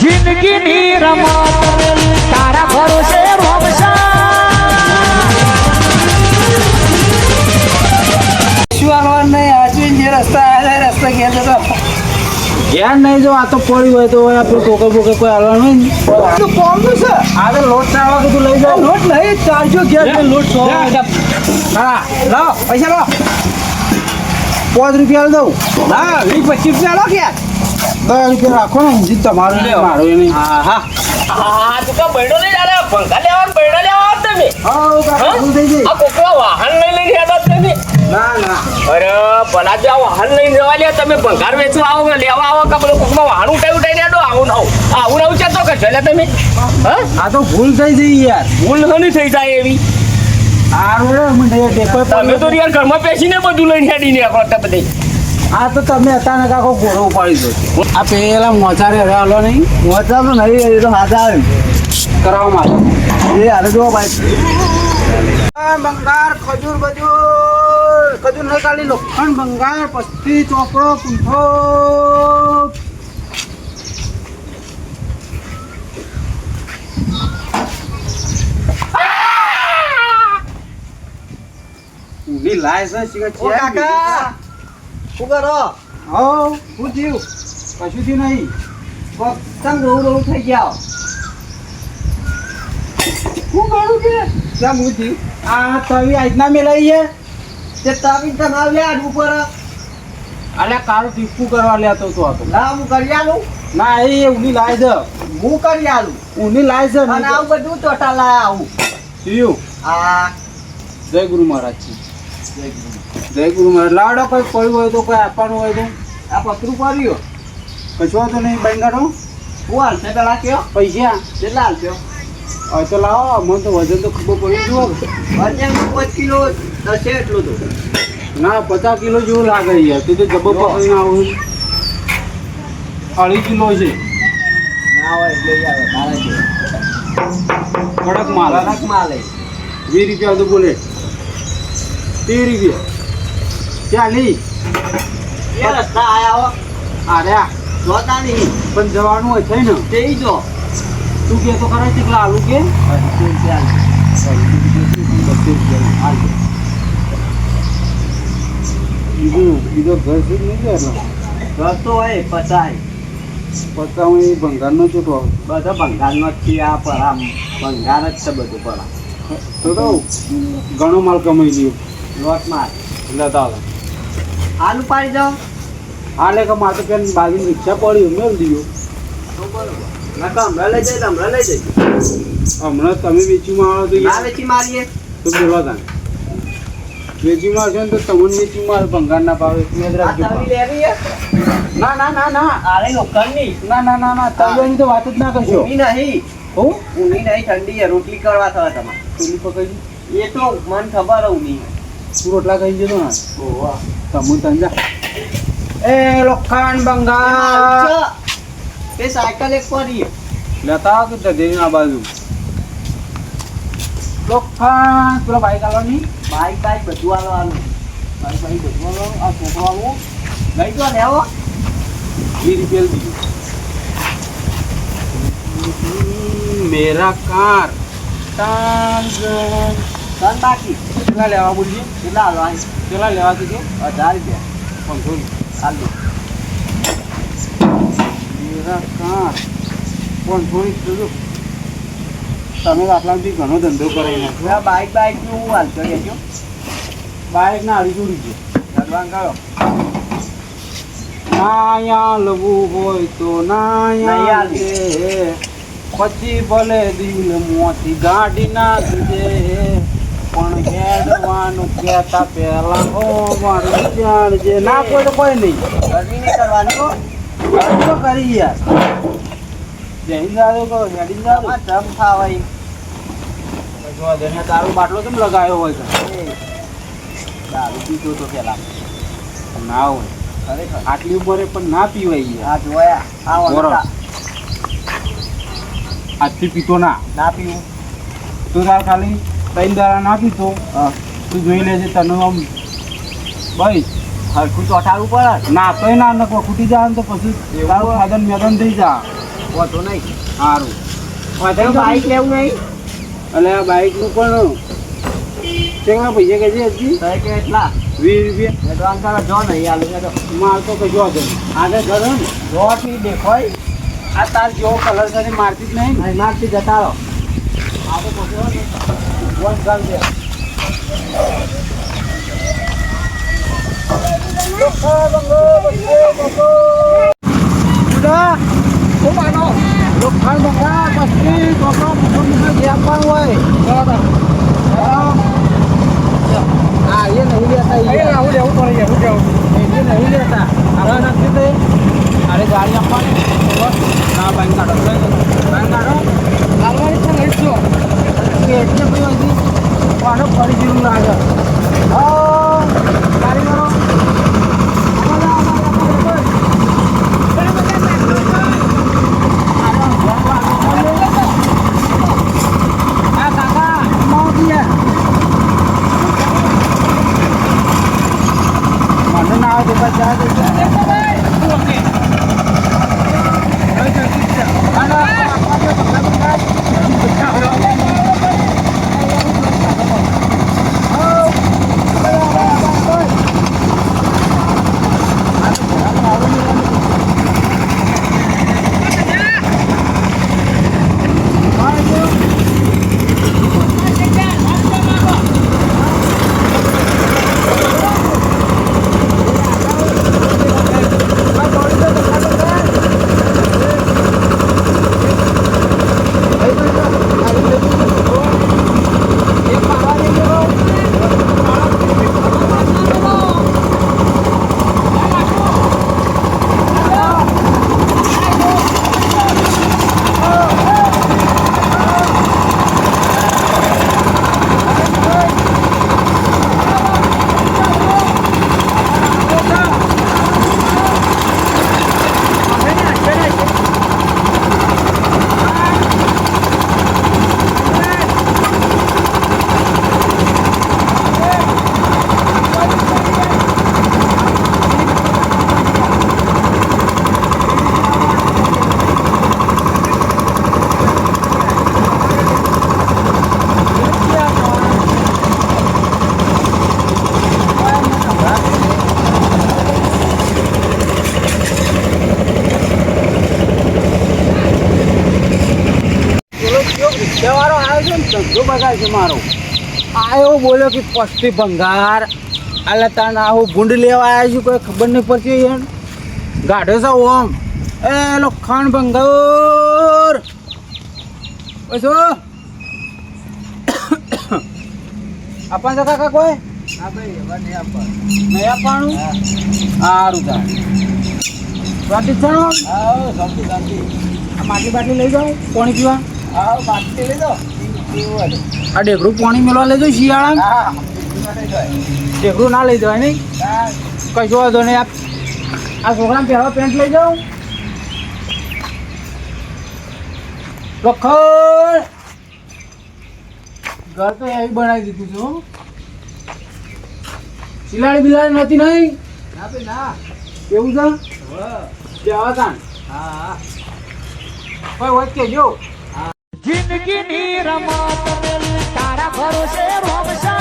જિંદગીની રમત તારા ભરોસે રોમશા જે રસ્તા આવ્યા રસ્તા ઘેર જતો યાર નહીં જો આ તો પડી હોય તો આપણે ટોકે બોકે કોઈ હાલવાનું નહીં તો કોમનું છે આ તો લોટ ચાલવા કે તું લઈ જાવ લોટ નહીં ચાલજો ઘેર લોટ સો હા લાવ પૈસા લાવ 5 રૂપિયા દઉં ના 20-25 રૂપિયા લો કે 10 રૂપિયા રાખો ને જી તમારું નહીં મારું નહીં હા હા હા તું તો બૈડો નહીં ચાલે પંખા લેવા બૈડો લેવા તમે હા કાકા ભૂલ થઈ ગઈ આ કોકલા વાહન લઈ લઈને જતા તમે ના ના અરે ભલા જો આ વાહન લઈને જવા લે તમે ભંગાર વેચવા આવો કે લેવા આવો કે પેલો કોકમાં વાહન ઉઠાઈ લેડો આવું આવું છે તો કે છે તમે હા આ તો ભૂલ થઈ ગઈ યાર ભૂલ ઘણી થઈ જાય એવી આ રોડે મને ટેકો તમે તો યાર ઘરમાં બેસીને બધું લઈને હેડીને આખો બધે આ તો તમે અચાનક આખો ઘોડો ઉપાડી દો આ પેલા મોચારે રહેલો નહીં મોચા તો નહીં એ તો હાથા આવે કરાવવા માટે એ હારે જો ભાઈ બંગાર ખજૂર ખજૂર નહીં કાઢી લોખંડ બંગાર પસ્તી ચોપડો પૂંઠો ઊંધી લાયસન્સ ઓ કાકા શું કરો હો શું થયું કશું થયું નહીં તમ રોવું થઈ ગયા શું કરું કે કેમ હું થયું આ તવી આજના મેલાઈ છે તે તાવી તમારે યાદ ઉપર અલ્યા કારું ટીપું કરવા લેતો હતો આ તો લા હું કરી આલું ના એ ઊંધી લાય છે હું કરી આલું ઊંધી લાય છે અને આવું બધું ટોટા લાયા આવું થયું આ જય ગુરુ મહારાજ જય ગુરુ મહારાજ લાડો કોઈ પડ્યું હોય તો કોઈ આપવાનું હોય તો આ પતરું પડ્યું કશો તો નહીં બંગાડો હું હાલશે પેલા કયો પૈસા કેટલા હાલશો હવે તો લાવો મને તો વજન તો ખબર પડી જુઓ વજન 5 કિલો દસે એટલું તો ના 50 કિલો જેવું લાગે યાર તું તો જબ્બો પકડીને આવું 2.5 કિલો છે ના હોય એટલે યાર તારા છે કડક માલ કડક માલ હે 20 રૂપિયા તો બોલે 30 રૂપિયા ચાલી એ રસ્તા આયા હો આર્યા જોતા નહીં પણ જવાનું હોય છે ને તે જો તું કે તો ખરા કેટલા આલુ કે બીજો ઘર છે નહીં ગયા રસ્તો હોય પચાય પચાસ એ ભંગારનો ચોટો બધા ભંગારનો જ છે આ પર આમ ભંગાર જ છે બધું પર તો ઘણો માલ કમાઈ લ્યો લોટ માર લેતા આલુ પાડી જાઓ હાલે કે મારે પેન બાગીની રિક્ષા પડી મેળ દીધો તો બરોબર ના હમણાં લઈ જાય હમણાં લઈ જાય હમણાં તમે વેચીમાં આવો તો ના વેચી મારીએ તો બોલવા તા વેચીમાં આવશો ને તો તમને વેચીમાં ભંગાર ના ભાવે યાદ આ રાખજો તવી લેવી હે ના ના ના ના આરે લોખંડની ના ના ના ના તવિયાની તો વાત જ ના કરશો ઊંઘી નહીં હું ઊંઘી નહીં ઠંડી છે રોટલી કરવા થવા તમારે ચૂલી પકડી એ તો મને ખબર ઊંઘી તું રોટલા ખાઈ જતો ને ઓવા તમુ તંજા એ લોખંડ બંગાર તે સાયકલ એક પડી લેતા આવો કે જઈને આ બાજુ લોખંડ પેલા બાઈક આવવાની બાઈક બધું આલવાનું બાઈક બધું આલવાનું આ છોકરો આવો લઈ જો લેવો 20 રૂપિયા દીધું મેરા કાર તન બાકી કેટલા લેવા બોલીએ કેટલા આલવા કેટલા લેવા તો 1000 રૂપિયા 500 આલુ મેરા કાર 500 જોજો તમે આટલાથી ઘણો ધંધો કરી નાખ્યો આ બાઈક નું હું હાલતો રહેજો બાઈક ના 250 રૂપિયા લગવાન કરો નાયા લવું હોય તો નાયા નહીં લે પછી ભલે દિલ મોતી ગાડી નાખજે પણ હેડવાનું કહેતા પહેલા ઓ મારું જાણજે ના કોઈ તો કોઈ નહીં ગરમી નહીં કરવાની હો ઘર તો કરી યાર જઈને જાજો કહો હેડીને જાજો તમારે જમ ખાવાય પછી વાંધો તારું બાટલો કેમ લગાવ્યો હોય છે દારૂ પીતો તો પેલા ના હોય ખરેખર આટલી ઉંમરે પણ ના પીવાય યાર આ જોયા આ બરોબર. વખત આજથી પીતો ના ના પીવું તું તાર ખાલી 3 દાડા ના પીતો તું જોઈ લેજે તને આમ ભાઈ હરખું ચોટાડવું પડે ના તોય ના નકો ખૂટી જાય ને તો પછી તારું સાધન મેદાન થઈ જા વાંધો નહીં. સારું વાંધો બાઈક લેવું નહીં. એટલે આ બાઇકનું પણ કેટલા પૈસા કે છે હજી તો કે એટલા 20 રૂપિયા એડવાન્સ કરો જો નહીં આલું તો માર તો કશો વાંધો નહીં આગળ કરો ને જોથી દેખાય આ તાર જેવો કલર સાથે મારતી જ નહીં ને નહીં મારથી જતા રહો. વોચ ચાલશે લોખંડ મંગા પછી ચોપડા મુખમાં જે આપવાનું હોય હા એ નહીં લેતા એ નહીં લેતા હવે નથી તે અરે ગાડી આપવાની ના બાઈક કાઢો બાઈક કાઢો લાલવાડી છે લઈ જો એટલે ભાઈ હજી પાછો ફરી જેવું લાગે હા ગાડી કરો રિક્ષાવાળો આવ્યો છે ને ધંધો બગાડ છે મારો આવ્યો બોલ્યો કે પસ્તી ભંગાર એટલે તાન આવું ભૂંડ લેવા આવ્યા છું કોઈ ખબર નહીં પડતી યાર ગાઢો છે ઓમ એ લોખંડ ભંગાર ઓછો આપણ તો કાકા કોઈ હા ભાઈ હવે નહીં આપવાનું. નહીં આપવાનું સારું તાર બાટી છે હા શાંતિ શાંતિ. આ માટલી બાટલી લઈ જાઉં પાણી પીવા હા બાટલી લઈ દો. પીવું હોય તો. આ ઢેકડું પાણી મેળવા લઈ જાઉં શિયાળા હા પીવું માટે જોઈએ. ઢેકડું ના લઈ જવાય નહીં હા કશો વાંધો નહીં આ છોકરાને પહેરવા પેન્ટ લઈ જાઉં લખણ ઘર તો એવી બનાવી દીધું છે હો. સિલાડી બિલાડી નથી નહીં ના ભાઈ ના. કેવું છે હા જવા તાન હા કોઈ વચ્ચે જો જિંદગીની રમત તારા ભરોસે રોમશા